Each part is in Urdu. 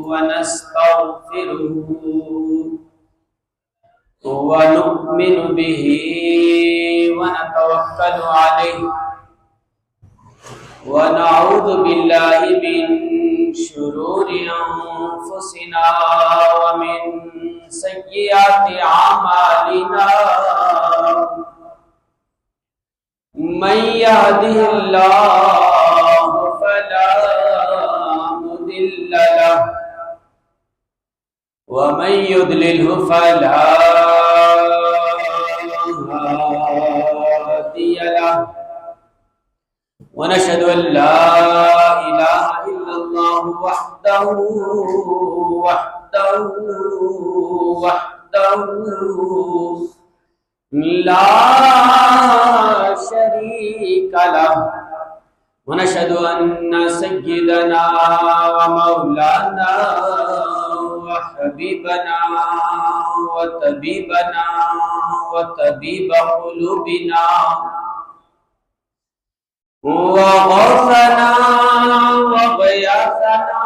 ونستغفره ونؤمن به ونتوكل عليه ونعوذ بالله من شرور أنفسنا ومن سيئات أعمالنا من يهده الله فلا مضل له ومن يضلله فلا هادي له ونشهد أن لا إله إلا الله وحده لا شريك له ونشهد أن سيدنا ومولانا وحبيبنا وطبيب قلوبنا وغوثنا وغياثنا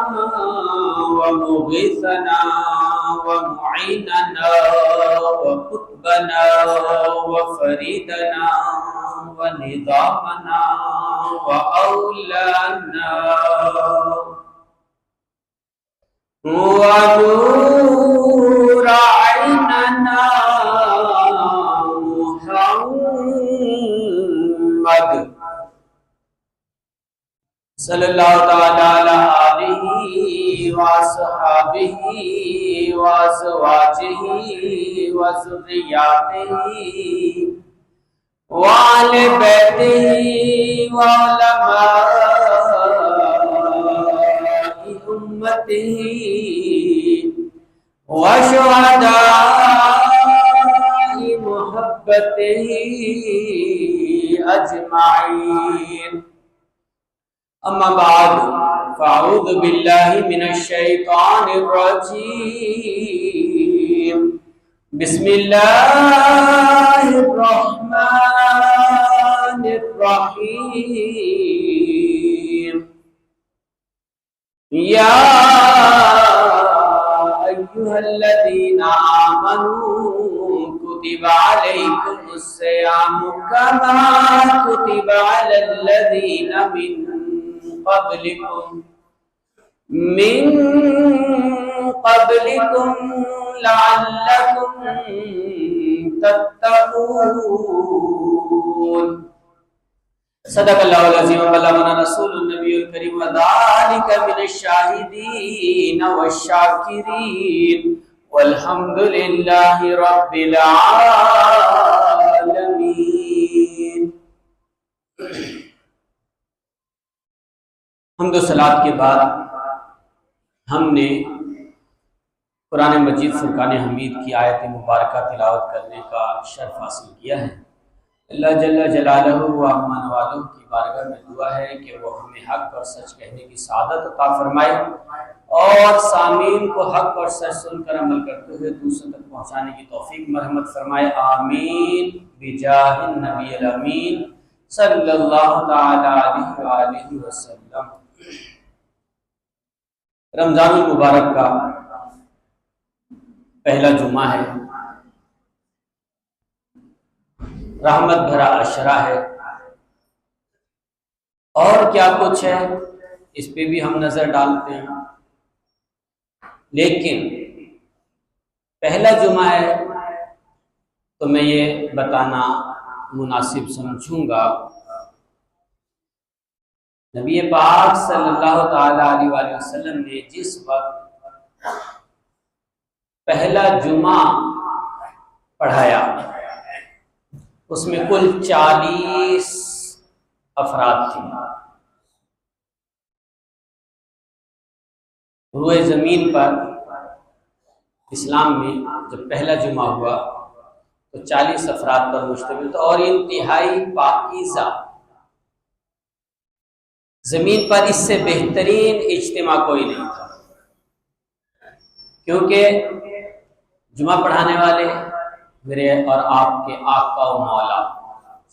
ومغيثنا ومعيننا وقطبنا وفريدنا ونظامنا وأولانا ونور عيننا محمد صلی اللہ تعالی علی آلہ وصحبہ وازواجہ وذریاتہ وآل بیتہ وعلماء امتہ وشہداء محبتہ اجمعین اما بعد فاعوذ باللہ من الشیطان الرجیم بسم اللہ الرحمن الرحیم یا ایہا الذین آمنوا کتب علیکم الصیام کما کتب علی الذین من قبلكم لعلكم تتقون صدق اللہ العظیم وبلغنا رسول النبی الکریم وذلك من الشاہدین والشاکرین والحمد للہ رب العالمین۔ حمد و صلات کے بعد ہم نے قرآن مجید فرقان حمید کی آیت مبارکہ تلاوت کرنے کا شرف حاصل کیا ہے۔ اللہ جل جلالہ و امان والوں کی بارگاہ میں دعا ہے کہ وہ ہمیں حق اور سچ کہنے کی سعادت عطا فرمائے اور سامعین کو حق اور سچ سن کر عمل کرتے ہوئے دوسروں تک پہنچانے کی توفیق مرحمت فرمائے، آمین بجاہ النبی الامین صلی اللہ تعالی علیہ وآلہ وسلم۔ رمضان المبارک کا پہلا جمعہ ہے، رحمت بھرا عشرہ ہے، اور کیا کچھ ہے اس پہ بھی ہم نظر ڈالتے ہیں، لیکن پہلا جمعہ ہے تو میں یہ بتانا مناسب سمجھوں گا، نبی پاک صلی اللہ تعالی علیہ وآلہ وسلم نے جس وقت پہلا جمعہ پڑھایا اس میں کل 40 افراد تھے۔ روئے زمین پر اسلام میں جب پہلا جمعہ ہوا تو 40 افراد پر مشتمل تھا، اور انتہائی پاکیزہ، زمین پر اس سے بہترین اجتماع کوئی نہیں تھا، کیونکہ جمعہ پڑھانے والے میرے اور آپ کے آقا و مولا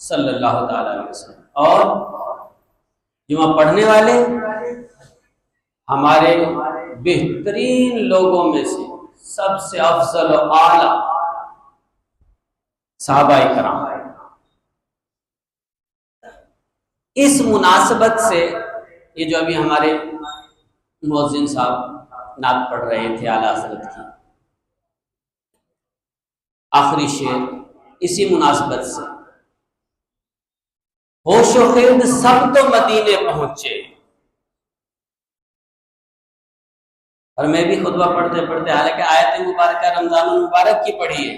صلی اللہ تعالی علیہ وسلم، اور جمعہ پڑھنے والے ہمارے بہترین لوگوں میں سے سب سے افضل و اعلیٰ صحابہ کرام. اس مناسبت سے یہ جو ابھی ہمارے مؤذن صاحب نعت پڑھ رہے تھے اعلیٰ حضرت کی آخری شعر، اسی مناسبت سے ہوش و خرد سب تو مدینے پہنچے. اور میں بھی خطبہ پڑھتے پڑھتے حالانکہ آیت مبارکہ رمضان المبارک کی پڑھی ہے،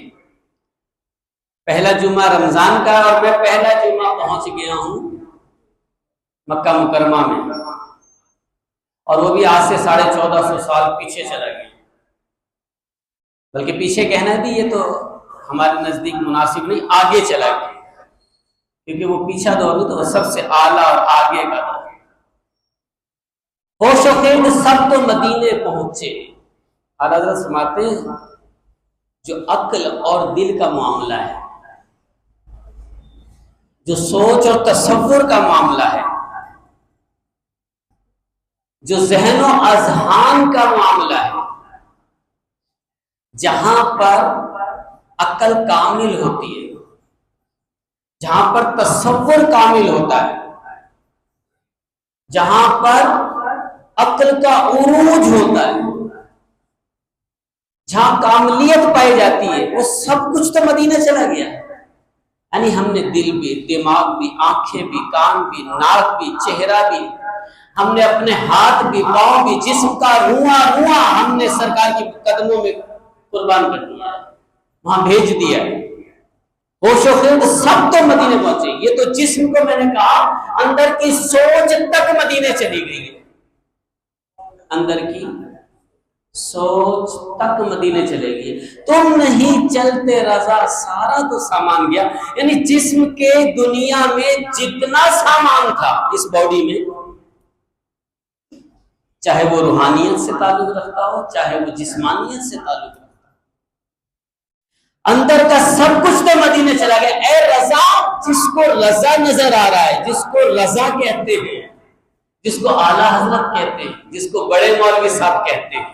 پہلا جمعہ رمضان کا، اور میں پہلا جمعہ پہنچ گیا ہوں مکہ مکرمہ میں، اور وہ بھی آج سے 1450 سال پیچھے چلا گیا. بلکہ پیچھے کہنا بھی یہ تو ہمارے نزدیک مناسب نہیں، آگے چلا گیا، کیونکہ وہ پیچھا دور نہیں تو وہ سب سے اعلیٰ اور آگے کا دور. ہوش و خرد سب تو مدینے پہنچے. اعلیٰ حضرت فرماتے ہیں جو عقل اور دل کا معاملہ ہے، جو سوچ اور تصور کا معاملہ ہے، جو ذہن و اذہان کا معاملہ ہے، جہاں پر عقل کامل ہوتی ہے، جہاں پر تصور کامل ہوتا ہے، جہاں پر عقل کا عروج ہوتا ہے، جہاں کاملیت پائی جاتی ہے، وہ سب کچھ تو مدینہ چلا گیا. یعنی ہم نے دل بھی، دماغ بھی، آنکھیں بھی، کان بھی، ناک بھی، چہرہ بھی، ہم نے اپنے ہاتھ بھی، پاؤں بھی، جسم کا رواں رواں ہم نے سرکار کی قدموں میں قربان کر دیا، وہاں بھیج دیا. ہوش و خرد سب تو مدینے پہنچے. یہ تو جسم کو میں نے کہا اندر کی سوچ تک مدینے چلی گئی ہے، اندر کی سوچ تک مدینے چلے گی. تم نہیں چلتے رضا سارا تو سامان گیا. یعنی جسم کے دنیا میں جتنا سامان تھا اس باڈی میں، چاہے وہ روحانیت سے تعلق رکھتا ہو، چاہے وہ جسمانیت سے تعلق رکھتا ہو، اندر کا سب کچھ تو مدینے چلا گیا. اے رضا، جس کو رضا نظر آ رہا ہے، جس کو رضا کہتے ہیں، جس کو اعلیٰ حضرت کہتے ہیں، جس کو بڑے مولوی صاحب کہتے ہیں،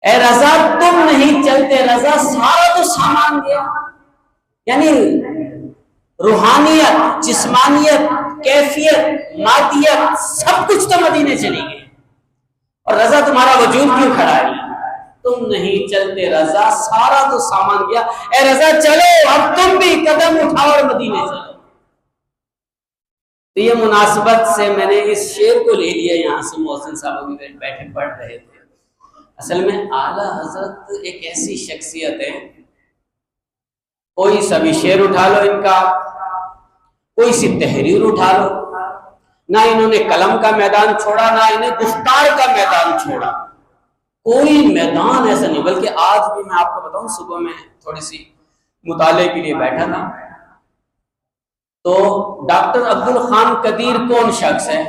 اے رضا تم نہیں چلتے رضا سارا تو سامان گیا. یعنی روحانیت، جسمانیت، کیفیت، مادیت سب کچھ تو مدینے چلی گئی، اور رضا تمہارا وجود کیوں کھڑا ہے؟ تم نہیں چلتے رضا سارا تو سامان گیا. اے رضا چلو اب تم بھی قدم اٹھاؤ اور مدینے چلو. تو یہ مناسبت سے میں نے اس شعر کو لے لیا یہاں سے، محسن صاحب بھی بیٹھے پڑھ رہے تھے. اصل میں اعلیٰ حضرت ایک ایسی شخصیت ہے، کوئی سا بھی شعر اٹھا لو ان کا، کوئی سی تحریر اٹھا لو، نہ انہوں نے قلم کا میدان چھوڑا، نہ انہیں گفتار کا میدان چھوڑا. کوئی میدان ایسا نہیں. بلکہ آج بھی میں آپ کو بتاؤں، صبح میں تھوڑی سی مطالعے کے لیے بیٹھا تھا تو ڈاکٹر عبدالخان قدیر کون شخص ہے؟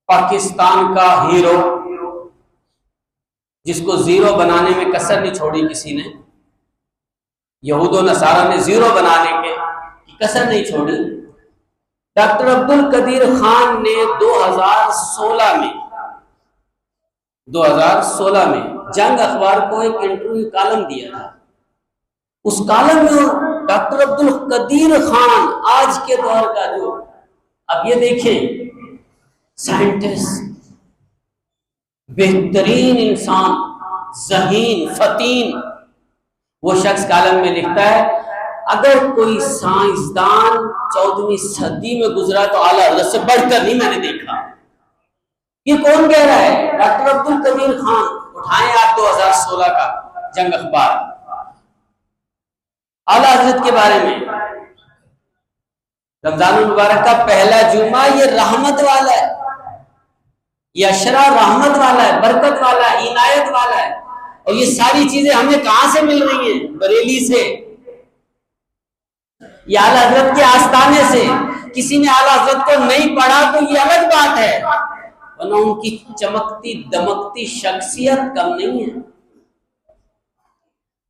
پاکستان کا ہیرو، جس کو زیرو بنانے میں کسر نہیں چھوڑی کسی نے. یہود و نصارہ نے زیرو بنانے کے کسر نہیں چھوڑی. ڈاکٹر عبد القدیر خان نے 2016 میں جنگ اخبار کو ایک انٹرویو کالم دیا تھا. اس کالم میں ڈاکٹر عبد القدیر خان آج کے دور کا جو، اب یہ دیکھیں، سائنٹسٹ، بہترین انسان، ذہین، فطین، وہ شخص کالم میں لکھتا ہے اگر کوئی سائنسدان 14ویں صدی میں گزرا تو اعلیٰ حضرت سے بڑھ کر نہیں میں نے دیکھا. یہ کون کہہ رہا ہے؟ ڈاکٹر عبد القدیر خان. اٹھائیں آپ 2016 کا جنگ اخبار، اعلیٰ حضرت کے بارے میں. رمضان المبارک کا پہلا جمعہ یہ رحمت والا ہے، یہ اشرا رحمت والا ہے، برکت والا ہے، عنایت والا ہے. اور یہ ساری چیزیں ہمیں کہاں سے مل رہی ہیں؟ بریلی سے، یہ اعلیٰ حضرت کے آستانے سے. کسی نے اعلیٰ حضرت کو نہیں پڑھا تو یہ الگ بات ہے، ورنہ ان کی چمکتی دمکتی شخصیت کم نہیں ہے.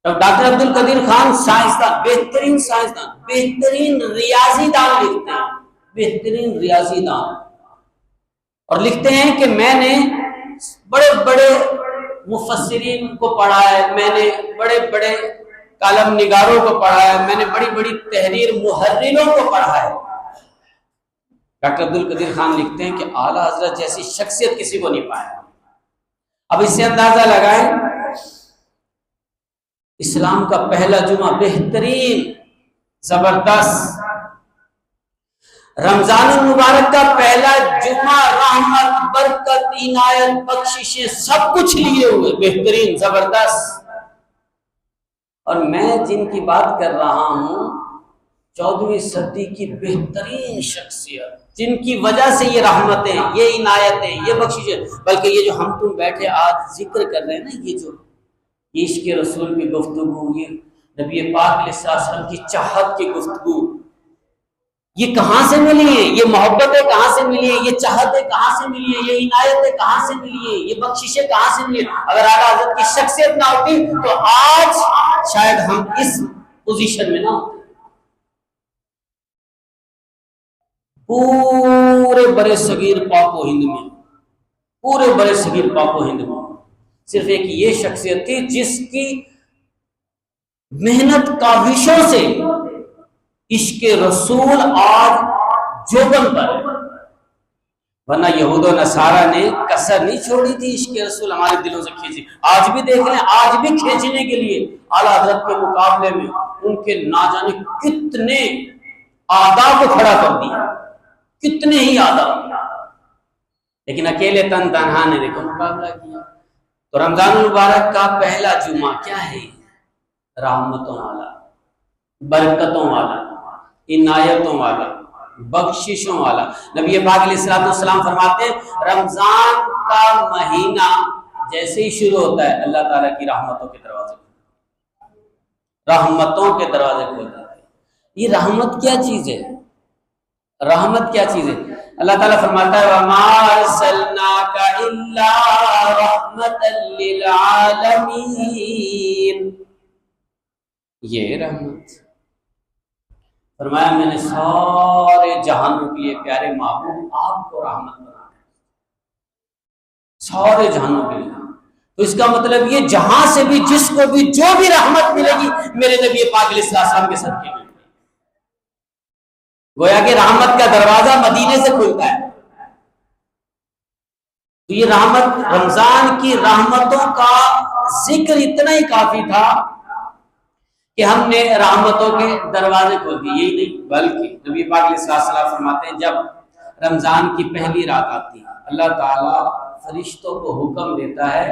ڈاکٹر عبد القدیر خان سائنسدان، بہترین سائنسدان، بہترین ریاضی دان لکھتے ہیں، بہترین ریاضی دان. اور لکھتے ہیں کہ میں نے بڑے بڑے مفسرین کو پڑھا ہے، میں نے بڑے بڑے کالم نگاروں کو پڑھا ہے، میں نے بڑی بڑی تحریر محرروں کو پڑھا ہے۔ ڈاکٹر عبدالقدیر خان لکھتے ہیں کہ اعلیٰ حضرت جیسی شخصیت کسی کو نہیں پایا۔ اب اس سے اندازہ لگائیں، اسلام کا پہلا جمعہ بہترین، زبردست، رمضان المبارک کا پہلا جمعہ رحمت، برکت، عنایت، بخششیں سب کچھ لیے ہوئے، بہترین، زبردست۔ اور میں جن کی بات کر رہا ہوں 14ویں صدی کی بہترین شخصیت، جن کی وجہ سے یہ رحمتیں، یہ عنایتیں، یہ بخششیں، بلکہ یہ جو ہم تم بیٹھے آج ذکر کر رہے ہیں نا، یہ جو عشق رسول کی گفتگو، یہ نبی پاک علیہ السلام کی چاہت کی گفتگو، یہ کہاں سے ملی ہیں؟ یہ محبتیں کہاں سے ملی ہیں؟ یہ چاہتیں کہاں سے ملی ہیں؟ یہ عنایتیں کہاں سے ملی ہیں؟ یہ بخششیں کہاں سے ملی ہیں؟ اگر اعلیٰ حضرت کی شخصیت نہ ہوتی تو آج شاید ہم اس پوزیشن میں نہ ہوتے۔ پورے برے صغیر پاک و ہند میں، پورے برے صغیر پاک و ہند میں صرف ایک یہ شخصیت تھی جس کی محنت کاوشوں سے عشق رسول آج جوبن پر ہے، ورنہ یہود و نصارہ نے کسر نہیں چھوڑی تھی عشق رسول ہمارے دلوں سے کھینچی۔ آج بھی دیکھ لیں، آج بھی کھینچنے کے لیے اعلیٰ حضرت کے مقابلے میں ان کے نہ جانے کتنے آداب کو کھڑا کر دیا، کتنے ہی آداب، لیکن اکیلے تن تنہا نے دیکھو مقابلہ کیا۔ تو رمضان المبارک کا پہلا جمعہ کیا ہے؟ رحمتوں والا، برکتوں والا، عنایتوں والا، بخششوں والا۔ نبی پاک علیہ السلام فرماتے ہیں رمضان کا مہینہ جیسے ہی شروع ہوتا ہے اللہ تعالیٰ کی رحمتوں کے دروازے رحمتوں کے دروازے کھول جاتے ہیں۔ یہ رحمت کیا چیز ہے؟ رحمت کیا چیز ہے؟ اللہ تعالیٰ فرماتا ہے وَمَا أَرْسَلْنَاكَ إِلَّا رَحْمَةً لِّلْعَالَمِينَ، یہ رحمت، فرمایا میں نے سارے جہانوں کے لیے پیارے محبوب آپ کو رحمت بنا ہے، سارے جہانوں کے لیے۔ تو اس کا مطلب یہ جہاں سے بھی جس کو بھی جو بھی رحمت ملے گی میرے نبی پاک علیہ السلام کے صدقے میں، گویا کہ رحمت کا دروازہ مدینے سے کھلتا ہے۔ تو یہ رحمت، رمضان کی رحمتوں کا ذکر اتنا ہی کافی تھا کہ ہم نے رحمتوں کے دروازے کھول دیے۔ یہی نہیں بلکہ نبی پاک علیہ السلام فرماتے ہیں جب رمضان کی پہلی رات آتی ہے اللہ تعالیٰ فرشتوں کو حکم دیتا ہے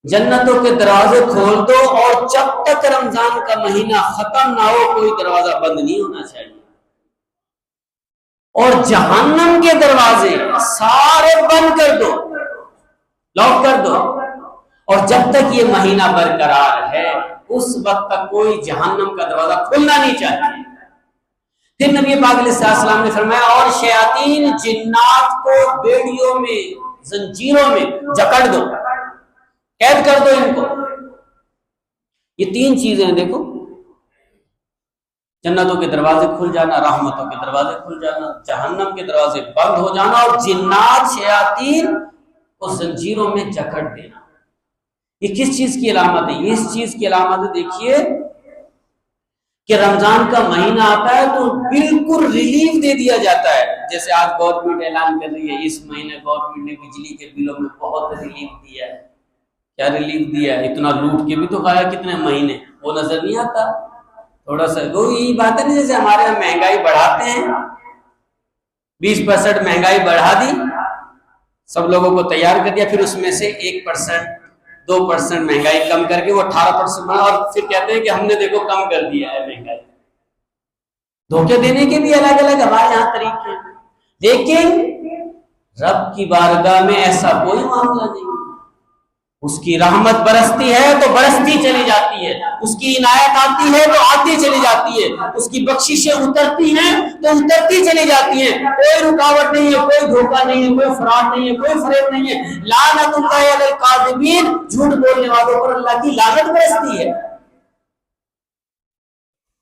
جنتوں کے دروازے کھول دو، اور جب تک رمضان کا مہینہ ختم نہ ہو کوئی دروازہ بند نہیں ہونا چاہیے، اور جہنم کے دروازے سارے بند کر دو، لاک کر دو، اور جب تک یہ مہینہ برقرار ہے اس وقت تک کوئی جہنم کا دروازہ کھلنا نہیں چاہیے۔ پھر نبی پاک علیہ السلام نے فرمایا اور شیاطین جنات کو بیڑیوں میں، زنجیروں میں جکڑ دو، قید کر دو ان کو۔ یہ تین چیزیں ہیں، دیکھو، جنتوں کے دروازے کھل جانا، رحمتوں کے دروازے کھل جانا، جہنم کے دروازے بند ہو جانا، اور جنات شیاطین کو زنجیروں میں جکڑ دینا۔ یہ کس چیز کی علامت ہے؟ یہ اس چیز کی علامت ہے، دیکھیے کہ رمضان کا مہینہ آتا ہے تو بالکل ریلیف دے دیا جاتا ہے۔ جیسے آج گورنمنٹ اعلان کر رہی ہے اس مہینے گورنمنٹ نے بجلی کے بلوں میں بہت ریلیف دیا ہے۔ کیا ریلیف دیا ہے؟ اتنا لوٹ کے بھی تو کھایا کتنے مہینے، وہ نظر نہیں آتا تھوڑا سا۔ وہ یہی بات ہے نا، جیسے ہمارے یہاں مہنگائی بڑھاتے ہیں، 20% مہنگائی بڑھا دی، سب لوگوں کو تیار کر دیا، پھر اس میں سے 1% 2% مہنگائی کم کر کے وہ 18% بنا، اور پھر کہتے ہیں کہ ہم نے دیکھو کم کر دیا ہے مہنگائی۔ دھوکے دینے کے بھی الگ الگ ہمارے یہاں طریقے ہیں، لیکن رب کی بارگاہ میں ایسا کوئی معاملہ نہیں۔ اس کی رحمت برستی ہے تو برستی چلی جاتی ہے، اس کی عنایت آتی ہے تو آتی چلی جاتی ہے، اس کی بخششیں اترتی ہیں تو اترتی چلی جاتی ہیں۔ کوئی رکاوٹ نہیں ہے، کوئی دھوکہ نہیں ہے، کوئی فراڈ نہیں ہے، کوئی فریب نہیں ہے۔ لعنت اللہ علی الکاذبین، جھوٹ بولنے والوں پر اللہ کی لعنت برستی ہے۔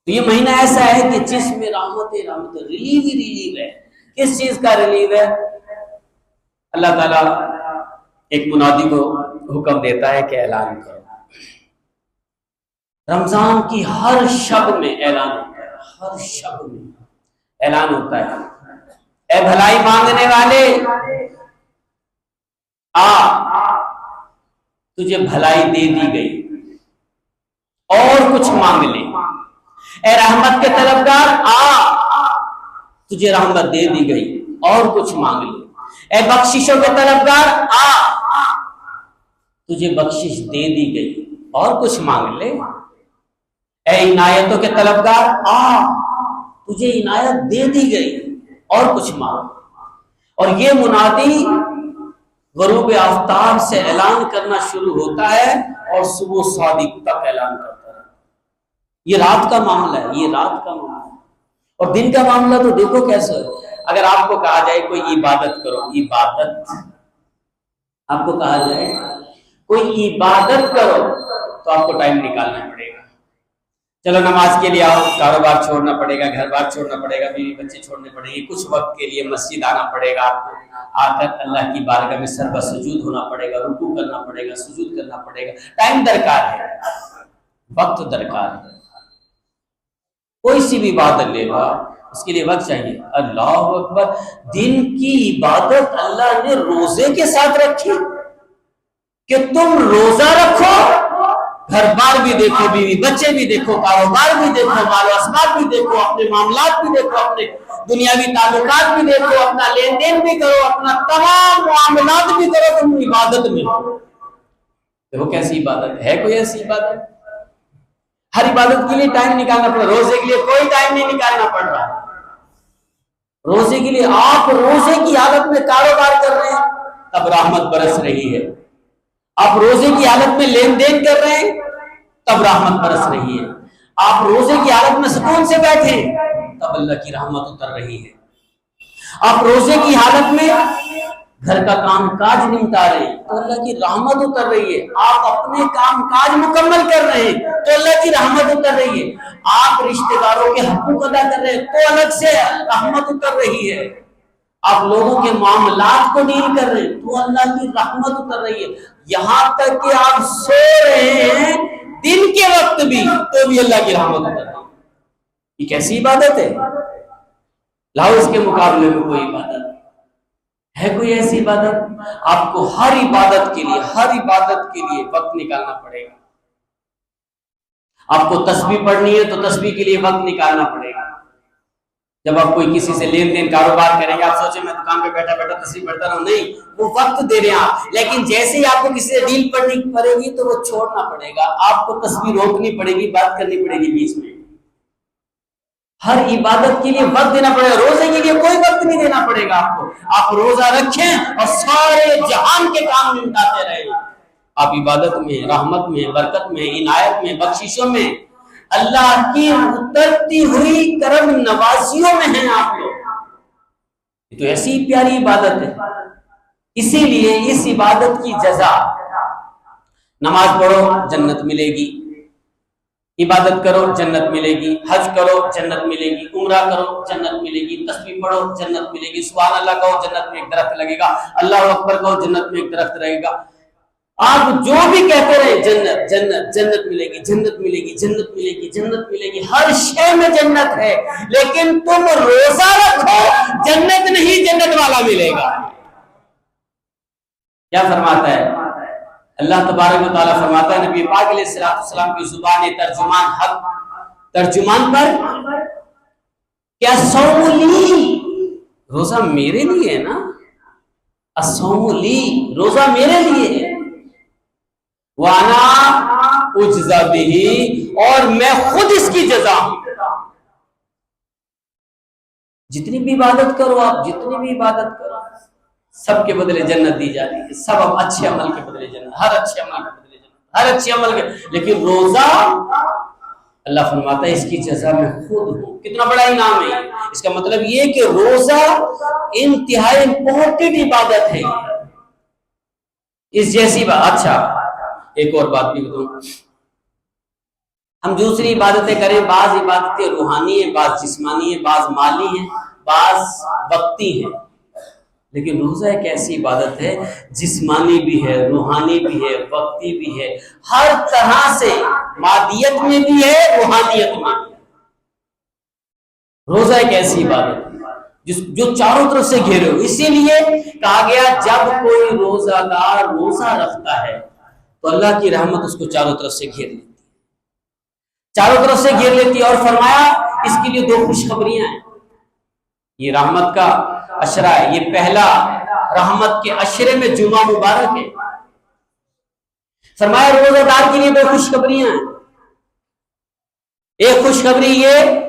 تو یہ مہینہ ایسا ہے کہ جس میں رحمت ریلیو ہی ریلیو ہے۔ کس چیز کا ریلیو ہے؟ اللہ تعالیٰ ایک منادی کو حکم دیتا ہے کہ اعلان کرو. رمضان کی ہر شب میں اعلان ہوتا ہے، ہر شب میں اعلان ہوتا ہے، اے بھلائی مانگنے والے آ، تجھے بھلائی دے دی گئی، اور کچھ مانگ لے. اے رحمت کے طلبگار آ، تجھے رحمت دے دی گئی، اور کچھ مانگ لے. اے بخششوں کے طلبگار آ، تجھے بخشش دے دی گئی، اور کچھ مانگ لے. اے عنایتوں کے طلبگار آ، تجھے عنایت دے دی گئی، اور کچھ مانگ. اور یہ منادی غروب آفتاب سے اعلان کرنا شروع ہوتا ہے اور صبح صادق تک اعلان کرتا ہے. یہ رات کا معاملہ ہے، یہ رات کا معاملہ ہے. اور دن کا معاملہ تو دیکھو کیسا ہے. اگر آپ کو کہا جائے کوئی عبادت کرو، عبادت آپ کو کہا جائے کوئی عبادت کرو، تو آپ کو ٹائم نکالنا پڑے گا. چلو نماز کے لیے آؤ، کاروبار چھوڑنا پڑے گا، گھر بار چھوڑنا پڑے گا، بیوی بچے چھوڑنے پڑیں گے، کچھ وقت کے لیے مسجد آنا پڑے گا آپ کو. آ کر اللہ کی بارگاہ میں سر بسجود ہونا پڑے گا، رکوع کرنا پڑے گا، سجود کرنا پڑے گا. ٹائم درکار ہے، وقت درکار ہے. کوئی سی بھی عبادت لے لو، اس کے لیے وقت چاہیے. اللہ اکبر، دن کی عبادت اللہ نے روزے کے ساتھ رکھی کہ تم روزہ رکھو، گھر بار بھی دیکھو، بیوی بچے بھی دیکھو، کاروبار بھی دیکھو، مال و اسباب بھی دیکھو، اپنے معاملات بھی دیکھو، اپنے دنیاوی تعلقات بھی دیکھو، اپنا لین دین بھی کرو، اپنا تمام معاملات بھی کرو. تم عبادت میں دیکھو کیسی عبادت ہے. کوئی ایسی عبادت؟ ہر عبادت کے لیے ٹائم نکالنا پڑتا. روزے کے لیے کوئی ٹائم نہیں نکالنا پڑ رہا. روزے کے لیے آپ روزے کی حالت میں کاروبار کر رہے ہیں، تب رحمت برس رہی ہے. آپ روزے کی حالت میں لین دین کر رہے ہیں، تب رحمت برس رہی ہے. آپ روزے کی حالت میں سکون سے بیٹھے، تب اللہ کی رحمت اتر رہی ہے. آپ روزے کی حالت میں گھر کا کام کاج نمٹا رہے ہیں، تو اللہ کی رحمت اتر رہی ہے. آپ اپنے کام کاج مکمل کر رہے ہیں، تو اللہ کی رحمت اتر رہی ہے. آپ رشتہ داروں کے حقوق ادا کر رہے ہیں، تو الگ سے رحمت اتر رہی ہے. آپ لوگوں کے معاملات کو ڈیل کر رہے ہیں، تو اللہ کی رحمت اتر رہی ہے. یہاں تک کہ آپ سو رہے ہیں دن کے وقت بھی، تو بھی اللہ کی رحمت اتر رہی ہے. یہ کیسی عبادت ہے؟ لاؤ اس کے مقابلے میں کوئی عبادت ہے؟ کوئی ایسی عبادت؟ آپ کو ہر عبادت کے لیے، ہر عبادت کے لیے وقت نکالنا پڑے گا. آپ کو تسبیح پڑھنی ہے تو تسبیح کے لیے وقت نکالنا پڑے گا. جب آپ کوئی کسی سے لین دین کاروبار کریں گے، آپ سوچیں میں دکان پہ بیٹھا بیٹھا تسبیح پڑھتا رہوں، نہیں، وہ وقت دے رہے ہیں آپ. لیکن جیسے ہی آپ کو کسی سے ڈیل پڑنی پڑے گی تو وہ چھوڑنا پڑے گا. آپ کو تسبیح روکنی پڑے گی، بات کرنی پڑے گی بیچ میں. ہر عبادت کے لیے وقت دینا پڑے گا. روزے کے لیے کوئی وقت نہیں دینا پڑے گا آپ کو. آپ روزہ رکھیں اور سارے جہان کے کام نمٹاتے رہیں. آپ عبادت میں، رحمت میں، برکت میں، عنایت میں، بخششوں میں، اللہ کی اترتی ہوئی کرم نوازیوں میں ہیں آپ لوگ. یہ تو ایسی پیاری عبادت ہے. اسی لیے اس عبادت کی جزا، نماز پڑھو جنت ملے گی، عبادت کرو جنت ملے گی، حج کرو جنت ملے گی، عمرہ کرو جنت ملے گی، تسبیح پڑھو جنت ملے گی، سبحان اللہ کہو جنت میں ایک درخت لگے گا، اللہ اکبر کہو جنت میں ایک درخت رہے گا. آپ جو بھی کہتے رہے جنت جنت جنت ملے گی، جنت ملے گی، جنت ملے گی، جنت ملے گی. ہر شے میں جنت ہے. لیکن تم روزہ رکھو، جنت نہیں جنت والا ملے گا. کیا فرماتا ہے اللہ تبارک و تعالیٰ؟ فرماتا ہے نبی پاک علیہ السلام کی زبان ترجمان حق ترجمان پر کیا صوم لی، روزہ میرے لیے ہے نا. الصوم لی، روزہ میرے لیے ہے. وانا اجزا بہ، اور میں خود اس کی جزا ہوں. جتنی بھی عبادت کرو آپ، جتنی بھی عبادت کرو، سب کے بدلے جنت دی جا رہی ہے. سب اچھے عمل کے بدلے جنت، ہر اچھے عمل کے بدلے جنت، ہر اچھے عمل کے. لیکن روزہ اللہ فرماتا ہے اس کی جزا میں خود ہوں. کتنا بڑا انعام ہے. اس کا مطلب یہ کہ روزہ انتہائی امپورٹنٹ عبادت ہے. اس جیسی بات. اچھا ایک اور بات بھی بتاؤں، ہم دوسری عبادتیں کریں، بعض عبادتیں روحانی ہیں، بعض جسمانی ہیں، بعض مالی ہیں، بعض وقتی ہیں. لیکن روزہ ایک ایسی عبادت ہے جسمانی بھی ہے، روحانی بھی ہے، وقتی بھی ہے، ہر طرح سے، مادیت میں بھی ہے، روحانیت میں بھی ہے۔ روزہ ایک ایسی عبادت ہے جو چاروں طرف سے گھیرے ہو۔ اسی لیے کہا گیا جب کوئی روزہ دار روزہ رکھتا ہے تو اللہ کی رحمت اس کو چاروں طرف سے گھیر لیتی ہے، چاروں طرف سے گھیر لیتی ہے۔ اور فرمایا اس کے لیے 2 خوشخبریاں ہیں۔ یہ رحمت کا عشرہ ہے، یہ پہلا رحمت کے عشرے میں جمعہ مبارک ہے۔ فرمایا روزہ دار کے لیے 2 خوشخبریاں ہیں۔ ایک خوشخبری یہ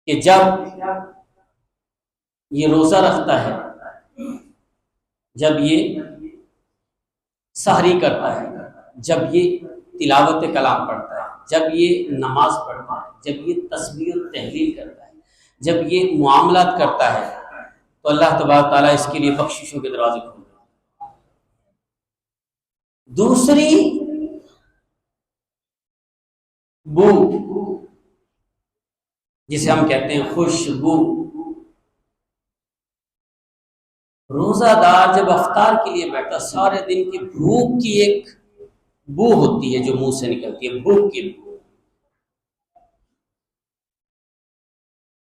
کہ جب یہ روزہ رکھتا ہے، جب یہ سحری کرتا ہے، جب یہ تلاوت کلام پڑھتا ہے، جب یہ نماز پڑھتا ہے، جب یہ تسبیح و تحلیل کرتا ہے، جب یہ معاملات کرتا ہے، تو اللہ تبارک تعالیٰ اس کے لیے بخششوں کے دروازے کھول دیتا ہے۔ دوسری بو، جسے ہم کہتے ہیں خوشبو، روزہ دار جب افطار کے لیے بیٹھتا، سارے دن کی بھوک کی ایک بو ہوتی ہے جو منہ سے نکلتی ہے، بھوک کی بو۔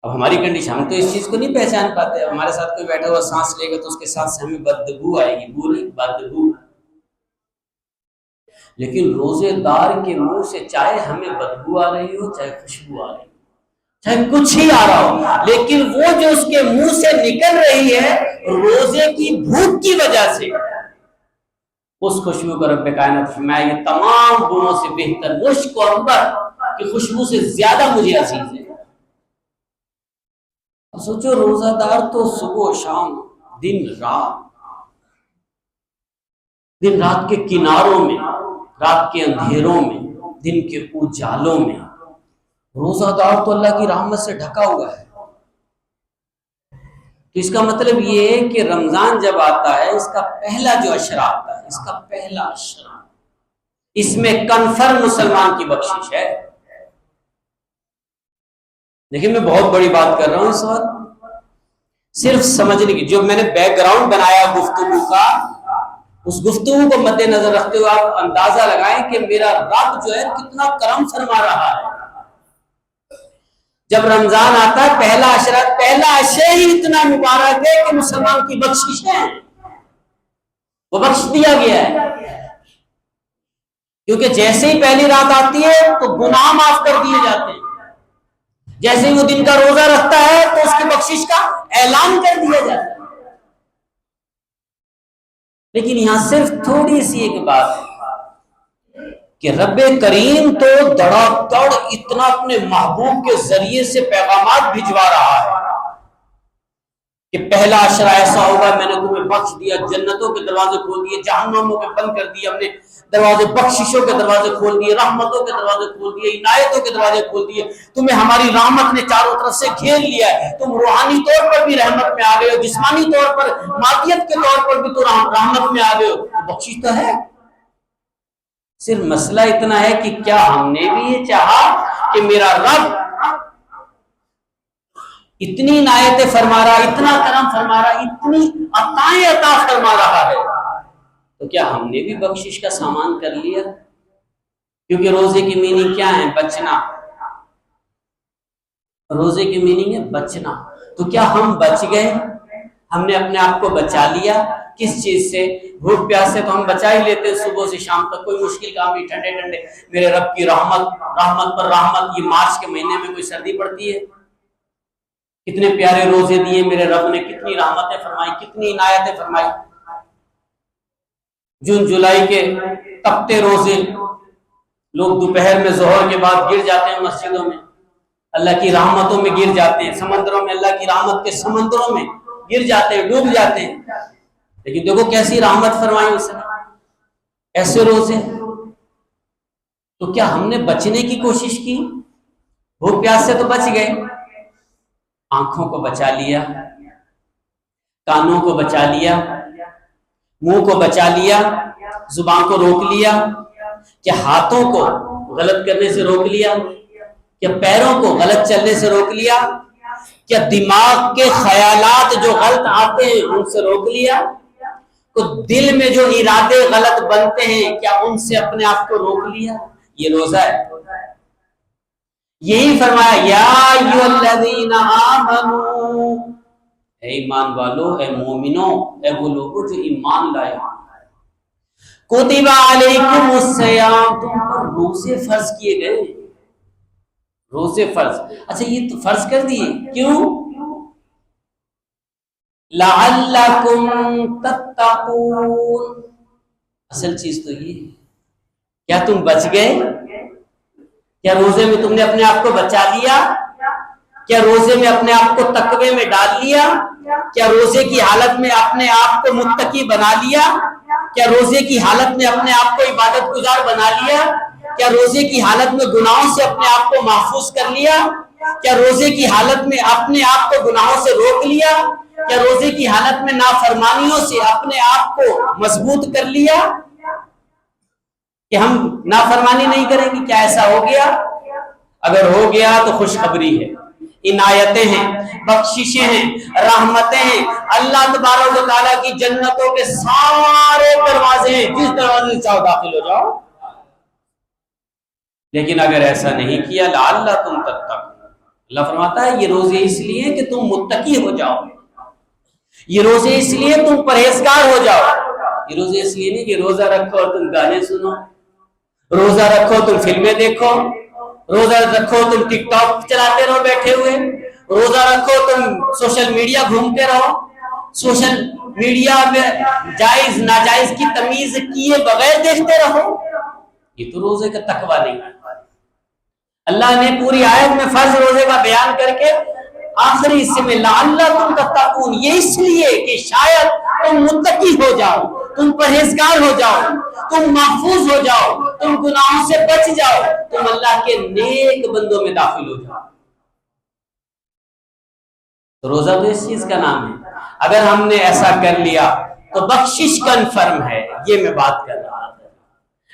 اب ہماری کنڈیشن، ہم تو اس چیز کو نہیں پہچان پاتے۔ ہمارے ساتھ کوئی بیٹھا ہوا سانس لے گا تو اس کے ساتھ سے ہمیں بدبو آئے گی، بو نہیں، بدبو۔ لیکن روزے دار کے منہ سے چاہے ہمیں بدبو آ رہی ہو، چاہے خوشبو آ رہی ہو، چاہے کچھ ہی آ رہا ہو، لیکن وہ جو اس کے منہ سے نکل رہی ہے روزے کی بھوک کی وجہ سے، اس خوشبو کو رب کائنات فرمایا یہ تمام بوؤں سے بہتر، مشک و عنبر کی خوشبو سے زیادہ مجھے عزیز ہے۔ سوچو روزہ دار تو صبح و شام، دن رات کے کناروں میں، رات کے اندھیروں میں، دن کے اجالوں میں، روزہ دار تو اللہ کی رحمت سے ڈھکا ہوا ہے۔ تو اس کا مطلب یہ ہے کہ رمضان جب آتا ہے، اس کا پہلا جو عشرہ آتا ہے، اس کا پہلا عشرہ، اس میں کنفرم مسلمان کی بخشش ہے۔ لیکن میں بہت بڑی بات کر رہا ہوں اس وقت، صرف سمجھنے کی، جو میں نے بیک گراؤنڈ بنایا گفتگو کا، اس گفتگو کو مد نظر رکھتے ہوئے آپ اندازہ لگائیں کہ میرا رب جو ہے کتنا کرم فرما رہا ہے۔ جب رمضان آتا ہے پہلا عشرہ ہی اتنا مبارک ہے کہ مسلمان کی بخشش ہے، وہ بخش دیا گیا ہے، کیونکہ جیسے ہی پہلی رات آتی ہے تو گناہ معاف کر دیے جاتے ہیں، جیسے ہی وہ دن کا روزہ رکھتا ہے تو اس کی بخشش کا اعلان کر دیا جاتا ہے۔ لیکن یہاں صرف تھوڑی سی ایک بات ہے کہ رب کریم تو دڑا دڑ اتنا اپنے محبوب کے ذریعے سے پیغامات بھجوا رہا ہے کہ پہلا عشرہ ایسا ہوگا، میں نے تمہیں بخش دیا، جنتوں کے دروازے کھول دیے، جہنموں کے بند کر دیے، ہم نے دروازے، بخششوں کے دروازے کھول دیے، رحمتوں کے دروازے کھول دیے، عنایتوں کے دروازے کھول دیے، تمہیں ہماری رحمت نے چاروں طرف سے گھیر لیا ہے، تم روحانی طور پر بھی رحمت میں آ گئے ہو، جسمانی طور پر، مادیت کے طور پر بھی تو رحمت میں آ گئے ہو، تو بخشش تو ہے۔ صرف مسئلہ اتنا ہے کہ کیا ہم نے بھی یہ چاہا کہ میرا رب اتنی عنایتیں فرما رہا، اتنا کرم فرما رہا، اتنی عطائیں عطا فرما رہا ہے، تو کیا ہم نے بھی بخشش کا سامان کر لیا؟ کیونکہ روزے کی میننگ کیا ہے؟ بچنا۔ روزے کی میننگ ہے بچنا۔ تو کیا ہم بچ گئے؟ ہم نے اپنے آپ کو بچا لیا کس چیز سے؟ بھوک پیاس سے تو ہم بچا ہی لیتے ہیں، صبح سے شام تک کوئی مشکل کام نہیں، ٹھنڈے ٹھنڈے میرے رب کی رحمت پر رحمت۔ یہ مارچ کے مہینے میں کوئی سردی پڑتی ہے؟ کتنے پیارے روزے دیے میرے رب نے، کتنی رحمتیں فرمائی، کتنی عنایتیں فرمائی۔ جون جولائی کے تپتے روزے، لوگ دوپہر میں ظہر کے بعد گر جاتے ہیں مسجدوں میں، اللہ کی رحمتوں میں گر جاتے ہیں، سمندروں میں، اللہ کی رحمت کے سمندروں میں گر جاتے ہیں، ڈوب جاتے ہیں۔ لیکن دیکھو کیسی رحمت فرمائی اس نے، ایسے روزے۔ تو کیا ہم نے بچنے کی کوشش کی؟ بھوک پیاس سے تو بچ گئے، آنکھوں کو بچا لیا، کانوں کو بچا لیا، منہ کو بچا لیا، زبان کو روک لیا، کیا ہاتھوں کو غلط کرنے سے روک لیا، کیا پیروں کو غلط چلنے سے روک لیا، کیا دماغ کے خیالات جو غلط آتے ہیں ان سے روک لیا؟ تو دل میں جو ارادے غلط بنتے ہیں کیا ان سے اپنے آپ کو روک لیا؟ یہ روزہ ہے۔ یہی فرمایا یا ایھا الذین آمنو، اے ایمان والو، اے مومنوں، اے وہ لوگوں جو ایمان لائے، کتب علیکم الصیام، تم پر روزے فرض کیے گئے، روزے فرض۔ اچھا یہ تو فرض کر دیے، کیوں؟ لعلکم تتقون، اصل چیز تو یہ ہے، کیا تم بچ گئے؟ کیا روزے میں تم نے اپنے آپ کو بچا لیا؟ کیا روزے میں اپنے آپ کو تقوی میں ڈال لیا؟ کیا روزے کی حالت میں اپنے آپ کو متقی بنا لیا؟ کیا روزے کی حالت میں اپنے آپ کو عبادت گزار بنا لیا؟ کیا روزے کی حالت میں گناہوں سے اپنے آپ کو محفوظ کر لیا؟ کیا روزے کی حالت میں اپنے آپ کو گناہوں سے روک لیا؟ کیا روزے کی حالت میں نافرمانیوں سے اپنے آپ کو مضبوط کر لیا کہ ہم نافرمانی نہیں کریں گے؟ کیا ایسا ہو گیا؟ اگر ہو گیا تو خوشخبری ہے، عنایتیں ہیں، بخششیں ہیں، رحمتیں ہیں، اللہ تبارک و تعالیٰ کی جنتوں کے سارے دروازے ہیں، جس دروازے سے چاہو داخل ہو جاؤ۔ لیکن اگر ایسا نہیں کیا لعلکم تتقون، اللہ فرماتا ہے یہ روزے اس لیے کہ تم متقی ہو جاؤ، یہ روزے اس لیے تم پرہیزگار ہو جاؤ، یہ روزے اس لیے نہیں کہ روزہ رکھو اور تم گانے سنو، روزہ رکھو تم فلمیں دیکھو، روزہ رکھو تم ٹک ٹاک چلاتے رہو بیٹھے ہوئے، روزہ رکھو تم سوشل میڈیا گھومتے رہو، سوشل میڈیا میں جائز ناجائز کی تمیز کیے بغیر دیکھتے رہو، یہ تو روزے کا تقویٰ نہیں۔ اللہ نے پوری آیت میں فرض روزے کا بیان کر کے آخری حصے میں لعلکم تتقون، یہ اس لیے کہ شاید تم متقی ہو جاؤ، تم پرہیزگار ہو جاؤ، تم محفوظ ہو جاؤ، تم گناہوں سے بچ جاؤ، تم اللہ کے نیک بندوں میں داخل ہو جاؤ۔ تو روزہ تو اس چیز کا نام ہے، اگر ہم نے ایسا کر لیا تو بخشش کنفرم ہے، یہ میں بات کر رہا تھا۔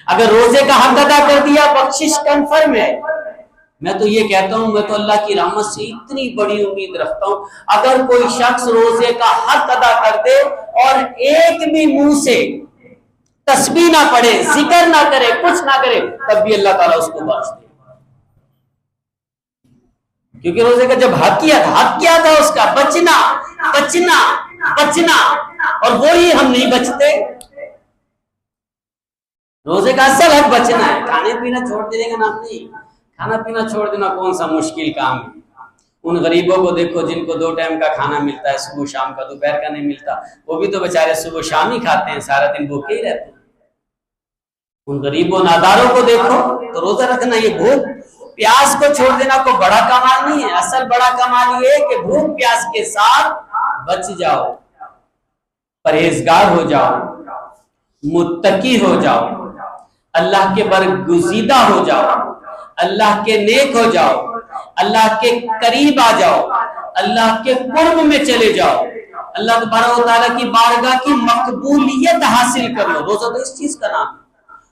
اگر روزے کا حق ادا کر دیا بخشش کنفرم ہے۔ میں تو یہ کہتا ہوں، میں تو اللہ کی رحمت سے اتنی بڑی امید رکھتا ہوں، اگر کوئی شخص روزے کا حق ادا کر دے اور ایک بھی منہ سے تسبیح نہ پڑھے، ذکر نہ کرے، کچھ نہ کرے، تب بھی اللہ تعالیٰ اس کو بخش دے، کیونکہ روزے کا جب حق کیا تھا اس کا بچنا بچنا بچنا، اور وہی ہم نہیں بچتے۔ روزے کا اصل حق بچنا ہے، کھانے پینا چھوڑ دینے کا نام نہیں۔ کھانا پینا چھوڑ دینا کون سا مشکل کام ہے؟ ان غریبوں کو دیکھو جن کو 2 ٹائم کا کھانا ملتا ہے، صبح شام کا، دوپہر کا نہیں ملتا، وہ بھی تو بیچارے صبح شام ہی کھاتے ہیں، سارا دن بھوکے ہی رہتے ہیں۔ ان غریبوں ناداروں کو دیکھو تو روزہ رکھنا، یہ بھوک پیاس کو چھوڑ دینا کوئی بڑا کمال نہیں ہے، اصل بڑا کمال یہ ہے کہ بھوک پیاس کے ساتھ بچ جاؤ، پرہیزگار ہو جاؤ، متقی ہو جاؤ، اللہ کے برگزیدہ ہو جاؤ، اللہ کے نیک ہو جاؤ، اللہ کے قریب آ جاؤ، اللہ کے قرب میں چلے جاؤ، اللہ تبارک و تعالیٰ کی بارگاہ کی مقبولیت حاصل کر لو۔ روزہ تو اس چیز کا نام ہے،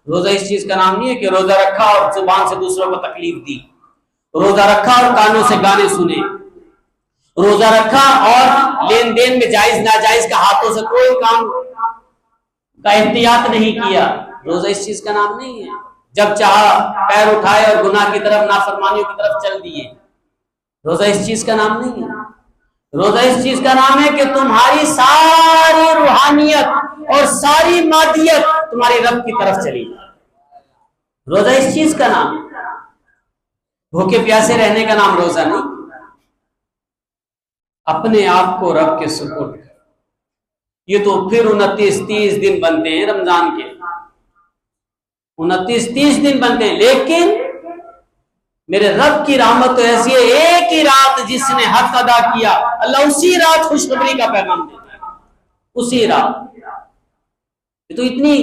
روزہ اس چیز کا نام نہیں ہے کہ روزہ رکھا اور زبان سے دوسروں کو تکلیف دی، روزہ رکھا اور کانوں سے گانے سنے، روزہ رکھا اور لین دین میں جائز ناجائز کا ہاتھوں سے کوئی کام کا احتیاط نہیں کیا، روزہ اس چیز کا نام نہیں ہے۔ جب چاہا پیر اٹھائے اور گناہ کی طرف، نافرمانیوں کی طرف چل دیے، روزہ اس چیز کا نام نہیں ہے۔ روزہ اس چیز کا نام ہے کہ تمہاری ساری روحانیت اور ساری مادیت تمہاری رب کی طرف چلی جائے، روزہ اس چیز کا نام ہے۔ بھوکے پیاسے رہنے کا نام روزہ نہیں۔ اپنے آپ کو رب کے سپرد، یہ تو پھر 29-30 دن بنتے ہیں رمضان کے، 29-30 دن بنتے ہیں، لیکن میرے رب کی رحمت تو ایسی ہے، ایک ہی رات جس نے حق ادا کیا، اللہ اسی رات خوشخبری کا پیغام دیتا ہے، اسی رات۔ یہ تو اتنی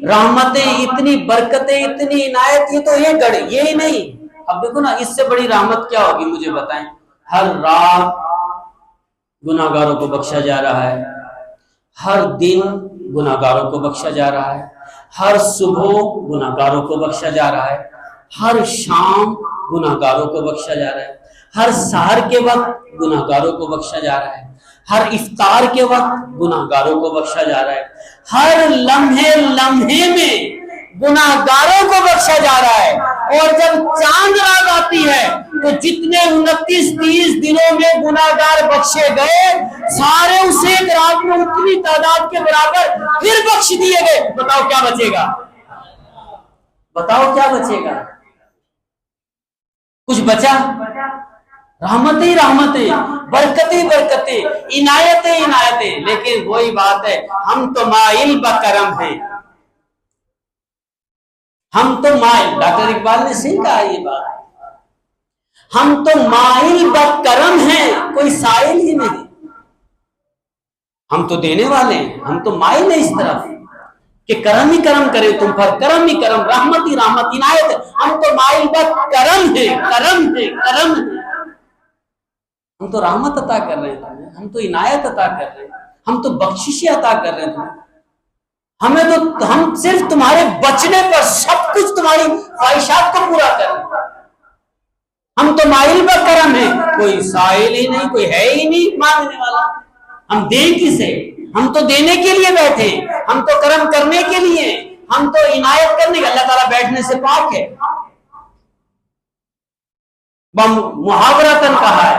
رحمتیں، اتنی برکتیں، اتنی عنایت، یہ تو یہ گڑھ یہی نہیں۔ اب دیکھو نا، اس سے بڑی رحمت کیا ہوگی مجھے بتائیں؟ ہر رات گناہگاروں کو بخشا جا رہا ہے، ہر دن گناہگاروں کو بخشا جا رہا ہے، ہر صبح گناہگاروں کو بخشا جا رہا ہے، ہر شام گناہگاروں کو بخشا جا رہا ہے، ہر سحر کے وقت گناہگاروں کو بخشا جا رہا ہے، ہر افطار کے وقت گناہگاروں کو بخشا جا رہا ہے، ہر لمحے لمحے میں گناہگاروں کو بخشا جا رہا ہے۔ اور جب چاند رات آتی ہے تو جتنے 29-30 دنوں میں گناہگار بخشے گئے سارے اس ایک رات میں اتنی تعداد کے برابر پھر بخش دیے گئے۔ بتاؤ کیا بچے گا؟ بتاؤ کیا بچے گا؟ کچھ بچا؟ رحمتیں رحمتیں، برکتیں برکتیں، عنایتیں عنایتیں۔ لیکن وہی بات ہے، ہم تو مائل بکرم ہیں، ہم تو مائل، ڈاکٹر اقبال نے صحیح کہا یہ بات، ہم تو مائل بکرم ہیں، کوئی سائل ہی نہیں۔ ہم تو دینے والے ہیں، ہم تو مائل ہیں اس طرف کہ کرم ہی کرم کرے تم پر، کرم ہی کرم، رحمت ہی رحمت، عنایت۔ ہم تو مائل بکرم ہیں، کرم ہے، کرم ہے۔ ہم تو رحمت عطا کر رہے ہیں تمہیں، ہم تو عنایت عطا کر رہے ہیں، ہم تو بخششیں عطا کر رہے ہیں تمہیں۔ ہم صرف تمہارے بچنے پر سب کچھ تمہاری خواہشات کو پورا کر رہے ہیں۔ ہم تو مائل بکرم ہیں، کوئی سائل ہی نہیں، کوئی ہے ہی نہیں مانگنے والا۔ ہم دیں کسے؟ ہم تو دینے کے لیے بیٹھے، ہم تو کرم کرنے کے لیے، ہم تو عنایت کرنے کے۔ اللہ تعالیٰ بیٹھنے سے پاک ہے، محاورتاً کہا ہے۔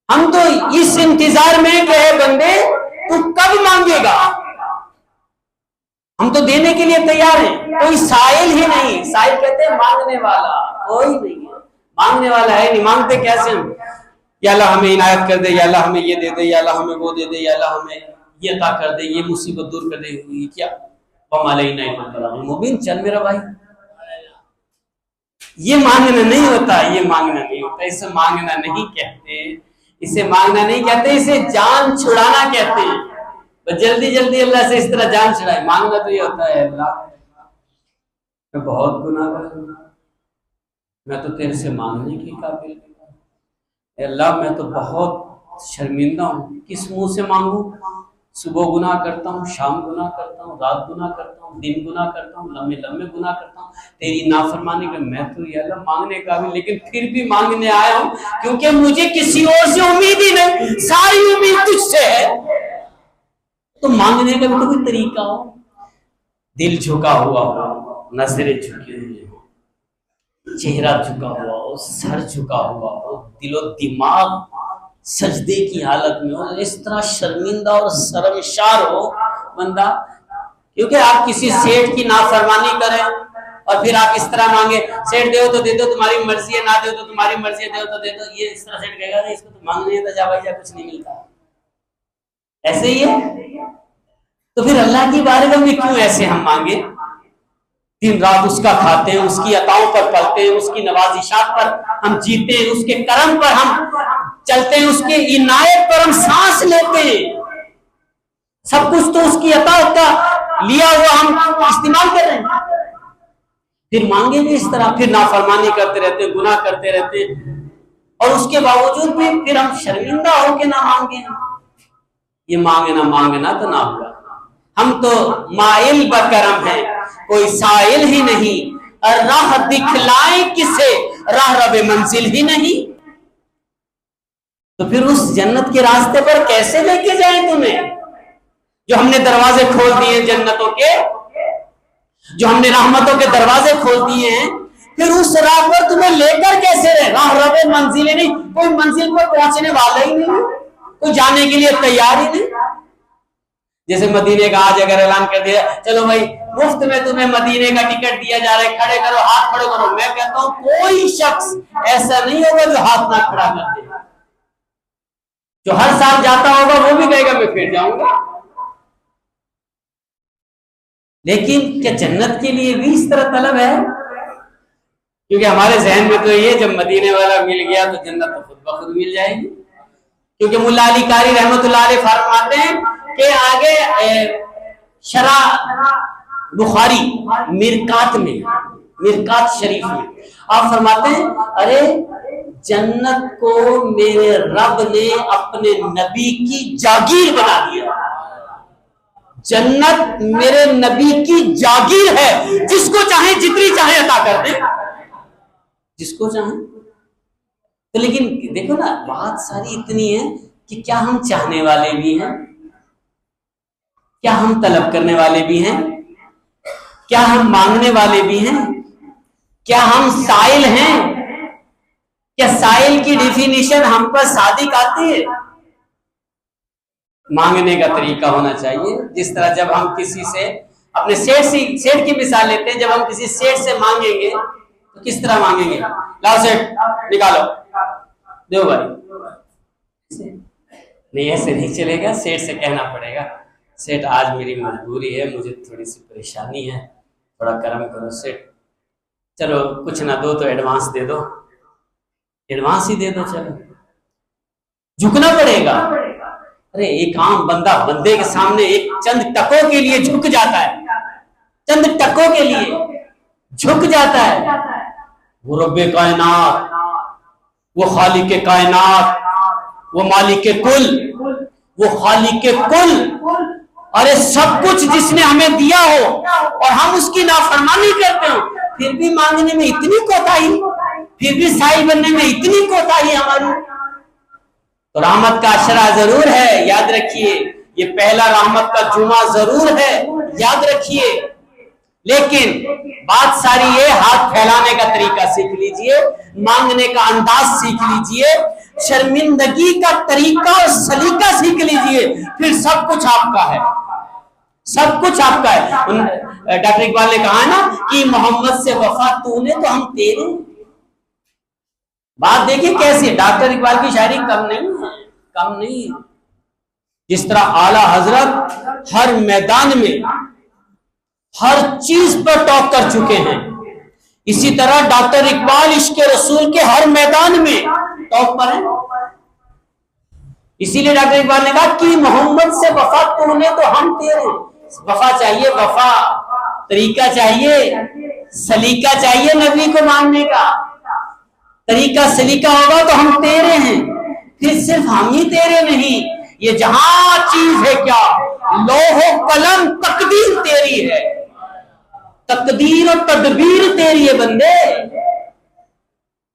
ہم تو اس انتظار میں کہ اے بندے تو کب مانگے گا، ہم تو دینے کے لیے تیار ہیں۔ کوئی سائل ہی نہیں، سائل کہتے ہیں مانگنے والا، کوئی نہیں ہے، مانگنے والا ہے نہیں۔ مانگتے کیسے ہم؟ یا اللہ ہمیں عنایت کر دے، یا اللہ ہمیں یہ دے دے، یا اللہ ہمیں وہ دے دے، یا اللہ ہمیں یہ عطا کر دے، یہ مصیبت دور کر دے۔ یہ کیا مبین؟ چل میرا بھائی، یہ مانگنا نہیں ہوتا، یہ مانگنا نہیں ہوتا، اسے مانگنا نہیں کہتے، اسے مانگنا نہیں کہتے، اسے جان چھڑانا کہتے ہیں۔ بس جلدی جلدی اللہ سے اس طرح جان چھڑائے۔ مانگنا تو یہ ہوتا ہے، اللہ میں بہت گناہ کر ہوں، میں تو تیرے سے مانگنے کی قابل نہیں، اے اللہ میں تو بہت شرمندہ ہوں، کس منہ سے مانگوں؟ صبح گناہ کرتا ہوں، شام گناہ کرتا ہوں، رات گناہ کرتا ہوں، دن گناہ کرتا ہوں، لمبے لمبے گناہ کرتا ہوں، تیری نافرمانی کا میں تو یا اللہ مانگنے کا بھی، لیکن پھر بھی مانگنے آیا ہوں کیونکہ مجھے کسی اور سے امید ہی نہیں، ساری امید تجھ سے ہے۔ تو مانگنے کا بھی تو کوئی طریقہ ہو، دل جھکا ہوا ہو، نظریں جھکی ہوئی ہو، چہرہ جھکا ہوا ہو، سر جھکا ہوا ہو، دل و دماغ سجدے کی حالت میں ہو، اس طرح شرمندہ اور شرمشار ہو بندہ۔ کیونکہ آپ کسی سیٹھ کی نافرمانی کریں اور پھر آپ اس طرح مانگے، سیٹھ دے تو دے دو تمہاری مرضی ہے، نہ دے تو تمہاری مرضی ہے، دے تو دے دو، یہ اس طرح سیٹھ کہے گا اس کو تو مانگنے ہے، جا بھائی جا، کچھ نہیں ملتا، ایسے ہی ہے۔ تو پھر اللہ کی بارگاہ میں کیوں ایسے ہم مانگے؟ دن رات اس کا کھاتے ہیں، اس کی عطاؤں پر پلتے ہیں، اس کی نوازشات پر ہم جیتے ہیں، اس کے کرم پر ہم چلتے ہیں، اس کی عنایت پر ہم سانس لیتے ہیں، سب کچھ تو اس کی عطا کا لیا ہوا ہم استعمال کر رہے ہیں۔ پھر مانگے بھی اس طرح، پھر نافرمانی کرتے رہتے ہیں، گناہ کرتے رہتے ہیں، اور اس کے باوجود بھی پھر ہم شرمندہ ہو کے نہ مانگیں۔ یہ مانگنا تو نہ ہوا۔ ہم تو مائل بکرم ہیں، کوئی سائل ہی نہیں، اور راہ دکھلائیں کسے، راہ رب منزل ہی نہیں۔ تو پھر اس جنت کے راستے پر کیسے لے کے جائیں تمہیں، جو ہم نے دروازے کھول دیے جنتوں کے، جو ہم نے رحمتوں کے دروازے کھول دیے ہیں، پھر اس راہ پر تمہیں لے کر کیسے رہے؟ راہ رب منزل ہی نہیں، کوئی منزل پر پہنچنے والا ہی نہیں، کوئی جانے کے لیے تیار ہی نہیں۔ جیسے مدینے کا آج اگر اعلان کر دیا چلو بھائی مفت میں تمہیں مدینے کا ٹکٹ دیا جا رہا ہے، کھڑے کرو، ہاتھ کھڑے کرو، میں کہتا ہوں کوئی شخص ایسا نہیں ہوگا جو ہاتھ نہ کھڑا کر دے۔ جو ہر سال جاتا ہوگا وہ بھی کہے گا میں پھر جاؤں گا۔ لیکن کیا جنت کے لیے بھی اس طرح طلب ہے؟ کیونکہ ہمارے ذہن میں تو یہ جب مدینے والا مل گیا تو جنت تو خود بخود مل جائے گی۔ کیونکہ ملا علی قاری رحمۃ اللہ علیہ فرماتے ہیں کہ آگے شرح بخاری مرکات شریف میں آپ فرماتے ہیں ارے جنت کو میرے رب نے اپنے نبی کی جاگیر بنا دیا، جنت میرے نبی کی جاگیر ہے، جس کو چاہیں جتنی چاہیں عطا کر دیں، جس کو چاہیں۔ تو لیکن دیکھو نا، بات ساری اتنی ہے کہ کیا ہم چاہنے والے بھی ہیں؟ کیا ہم طلب کرنے والے بھی ہیں؟ کیا ہم مانگنے والے بھی ہیں؟ کیا ہم سائل ہیں؟ کیا سائل کی ڈیفینیشن ہم پر صادق آتی ہے؟ مانگنے کا طریقہ ہونا چاہیے، جس طرح جب ہم کسی سے اپنے سیٹ کی مثال لیتے ہیں، جب ہم کسی سیٹ سے مانگیں گے تو کس طرح مانگیں گے؟ لاؤ سیٹ نکالو، دو بھائی، نہیں ایسے نہیں چلے گا، سیٹ سے کہنا پڑے گا سیٹ آج میری مجبوری ہے، مجھے تھوڑی سی پریشانی ہے، تھوڑا کرم کرو سیٹ، چلو کچھ نہ دو تو ایڈوانس دے دو، ایڈوانس ہی دے دو، چلو جھکنا پڑے گا۔ ارے ایک عام بندہ بندے کے سامنے ایک چند ٹکوں کے لیے جھک جاتا ہے، چند ٹکوں کے لیے جھک جاتا ہے۔ وہ رب کائنات، وہ خالق کائنات، وہ مالک کل، وہ خالق کل، ارے سب کچھ جس نے ہمیں دیا ہو اور ہم اس کی نافرمانی کرتے ہو، پھر بھی مانگنے میں اتنی کوتاہی، پھر بھی سائل بننے میں اتنی کوتاہی ہماری۔ تو رحمت کا عشرہ ضرور ہے، یاد رکھیے، یہ پہلا رحمت کا جمعہ ضرور ہے، یاد رکھیے، لیکن بات ساری یہ ہاتھ پھیلانے کا طریقہ سیکھ لیجئے، مانگنے کا انداز سیکھ لیجئے، شرمندگی کا طریقہ اور سلیقہ سیکھ لیجئے، پھر سب کچھ آپ کا ہے، سب کچھ آپ کا ہے۔ ڈاکٹر اقبال نے کہا ہے نا کہ محمد سے وفا تو نے تو ہم تیرے۔ بات دیکھیں کیسی، ڈاکٹر اقبال کی شاعری کم نہیں ہے، کم نہیں ہے۔ جس طرح اعلی حضرت ہر میدان میں ہر چیز پر ٹاپ کر چکے ہیں، اسی طرح ڈاکٹر اقبال عشق رسول کے ہر میدان میں ٹاپ پر ہیں۔ اسی لیے ڈاکٹر اقبال نے کہا کہ محمد سے وفا تو نے تو ہم تیرے۔ وفا چاہیے، وفا، طریقہ چاہیے، سلیقہ چاہیے، نبی کو ماننے کا طریقہ سلیقہ ہوگا تو ہم تیرے ہیں۔ پھر صرف ہم ہی تیرے نہیں، یہ جہاں چیز ہے کیا، لوح و قلم، تقدیر تیری ہے، تقدیر و تدبیر تیری ہے بندے،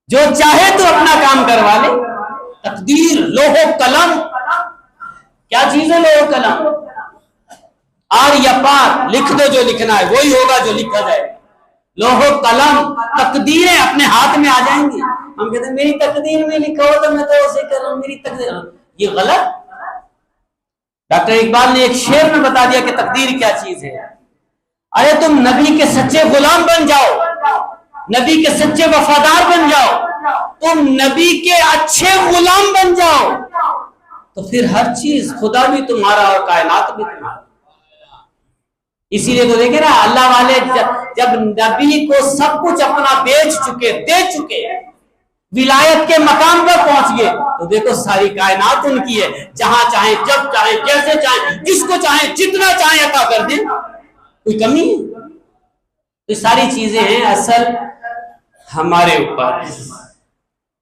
جو چاہے تو اپنا کام کروا لے۔ تقدیر، لوح و قلم، کیا چیز ہے لوح و قلم؟ آر یا پار، لکھ دو جو لکھنا ہے، وہی ہوگا جو لکھا جائے۔ لوح و قلم، تقدیریں اپنے ہاتھ میں آ جائیں گی۔ ہم کہتے ہیں میری تقدیر میں لکھا ہو تو میں تو اسے کر رہا ہوں، میری تقدیر، یہ غلط۔ ڈاکٹر اقبال نے ایک شعر میں بتا دیا کہ تقدیر کیا چیز ہے۔ ارے تم نبی کے سچے غلام بن جاؤ، نبی کے سچے وفادار بن جاؤ، تم نبی کے اچھے غلام بن جاؤ، تو پھر ہر چیز، خدا بھی تمہارا اور کائنات بھی تمہارا۔ اسی لیے تو دیکھیں نا، اللہ والے جب نبی کو سب کچھ اپنا بیچ چکے، دے چکے، ولایت کے مقام پر پہنچ گئے، تو دیکھو ساری کائنات ان کی ہے، جہاں چاہیں، جب چاہیں، جیسے چاہیں، جس کو چاہیں، جتنا چاہیں عطا کر دیں، کوئی کمی ہے؟ تو ساری چیزیں ہیں اصل ہمارے اوپر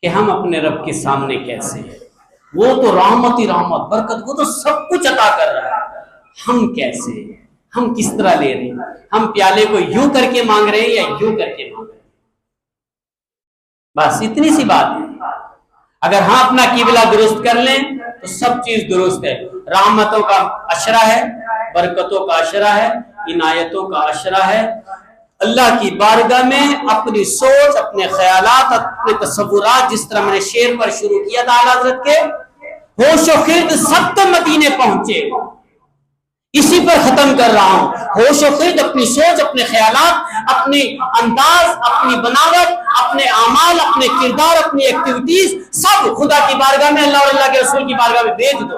کہ ہم اپنے رب کے سامنے کیسے ہیں۔ وہ تو رحمت ہی رحمت، برکت، وہ تو سب کچھ عطا کر رہا ہے، ہم کیسے ہیں، ہم کس طرح لے رہے ہیں؟ ہم پیالے کو یوں کر کے مانگ رہے ہیں یا یوں کر کے مانگ رہے ہیں؟ بس اتنی سی بات ہے۔ اگر ہم اپنا قبلہ درست کر لیں تو سب چیز درست ہے۔ رحمتوں کا عشرہ ہے، برکتوں کا عشرہ ہے، عنایتوں کا عشرہ ہے۔ اللہ کی بارگاہ میں اپنی سوچ، اپنے خیالات، اپنے تصورات، جس طرح میں نے شعر پر شروع کیا تھا اعلیٰ حضرت کے، ہوش و خرد سب تو مدینے پہنچے، اسی پر ختم کر رہا ہوں۔ ہوش و خرد، اپنی سوچ، اپنے خیالات، اپنی انداز، اپنی بناوٹ، اپنے اعمال، اپنے کردار، اپنی ایکٹیویٹیز، سب خدا کی بارگاہ میں، اللہ اور اللہ کے رسول کی بارگاہ میں بھیج دو۔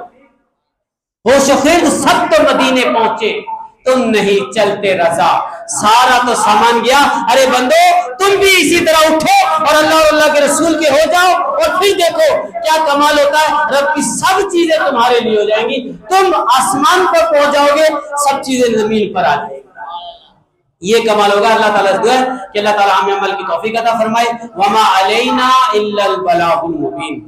ہوش و خرد سب تو مدینے پہنچے، تم نہیں چلتے رضا، سارا تو سامان گیا۔ ارے بندو تم بھی اسی طرح اٹھو اور اللہ اور اللہ کے رسول کے ہو جاؤ، اور پھر دیکھو کیا کمال ہوتا ہے، رب کی سب چیزیں تمہارے لیے ہو جائیں گی، تم آسمان پر پہنچ جاؤ گے، سب چیزیں زمین پر آ جائیں گی۔ یہ کمال ہوگا۔ اللہ تعالیٰ سے دعا ہے کہ اللہ تعالیٰ ہمیں عمل کی توفیق عطا فرمائے۔ وما علینا الا البلاغ المبین۔